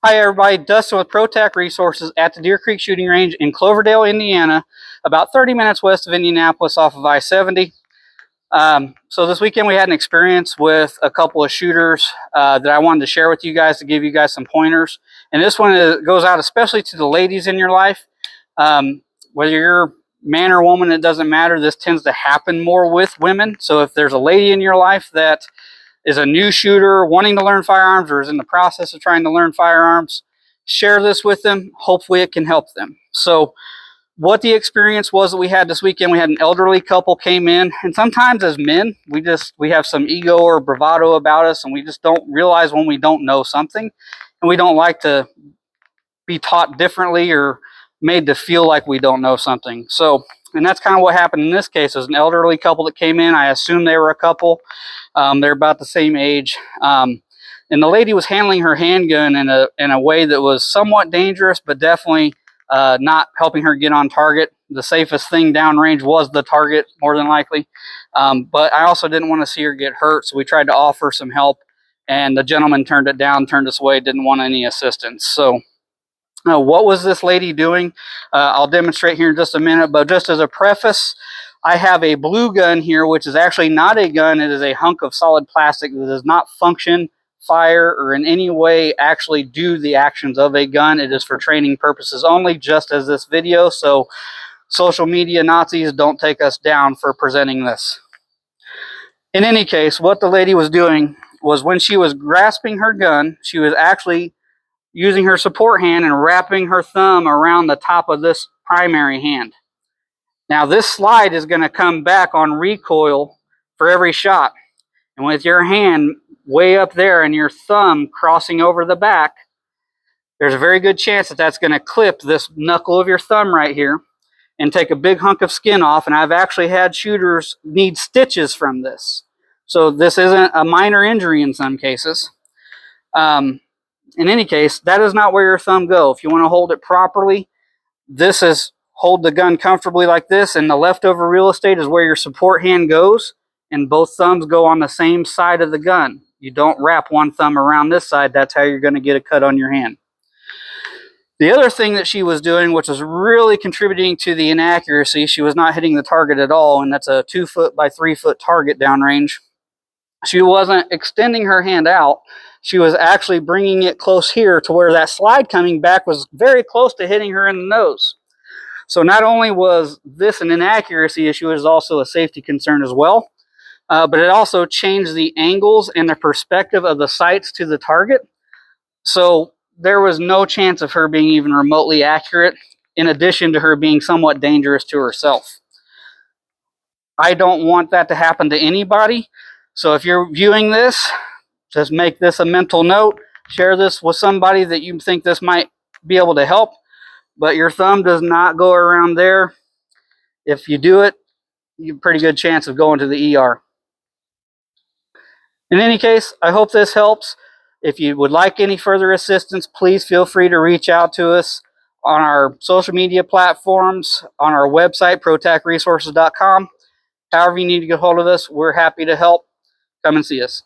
Hi everybody, Dustin with Pro-Tac Resources at the Deer Creek Shooting Range in Cloverdale, Indiana, about 30 minutes west of Indianapolis off of I-70. So this weekend we had an experience with a couple of shooters that I wanted to share with you guys to give you guys some pointers. And this one goes out especially to the ladies in your life. Whether you're man or woman, it doesn't matter. This tends to happen more with women. So if there's a lady in your life that is a new shooter wanting to learn firearms or is in the process of trying to learn firearms, share this with them. Hopefully it can help them. So what the experience was that we had this weekend, we had an elderly couple came in, and sometimes as men, we have some ego or bravado about us, and we just don't realize when we don't know something, and we don't like to be taught differently or made to feel like we don't know something. So, and that's kind of what happened in this case. It was an elderly couple that came in. I assume they were a couple. They're about the same age. And the lady was handling her handgun in a way that was somewhat dangerous, but definitely not helping her get on target. The safest thing downrange was the target, more than likely. But I also didn't want to see her get hurt, so we tried to offer some help, and the gentleman turned it down, turned us away, didn't want any assistance. So what was this lady doing? I'll demonstrate here in just a minute, but just as a preface, I have a blue gun here, which is actually not a gun. It is a hunk of solid plastic that does not function, fire, or in any way actually do the actions of a gun. It is for training purposes only, just as this video. So social media Nazis, don't take us down for presenting this. In any case, what the lady was doing was when she was grasping her gun, she was actually using her support hand and wrapping her thumb around the top of this primary hand. Now this slide is going to come back on recoil for every shot. And with your hand way up there and your thumb crossing over the back, there's a very good chance that that's going to clip this knuckle of your thumb right here and take a big hunk of skin off. And I've actually had shooters need stitches from this. So this isn't a minor injury in some cases. In any case, that is not where your thumb goes. If you want to hold it properly, this is hold the gun comfortably like this, and the leftover real estate is where your support hand goes, and both thumbs go on the same side of the gun. You don't wrap one thumb around this side. That's how you're going to get a cut on your hand. The other thing that she was doing, which was really contributing to the inaccuracy, she was not hitting the target at all, and that's a 2 foot by 3 foot target downrange. She wasn't extending her hand out. She was actually bringing it close here to where that slide coming back was very close to hitting her in the nose. So not only was this an inaccuracy issue, it was also a safety concern as well. But it also changed the angles and the perspective of the sights to the target. So there was no chance of her being even remotely accurate, in addition to her being somewhat dangerous to herself. I don't want that to happen to anybody. So if you're viewing this, just make this a mental note. Share this with somebody that you think this might be able to help. But your thumb does not go around there. If you do it, you have a pretty good chance of going to the ER. In any case, I hope this helps. If you would like any further assistance, please feel free to reach out to us on our social media platforms, on our website, protacresources.com. However you need to get hold of us, we're happy to help. Come and see us.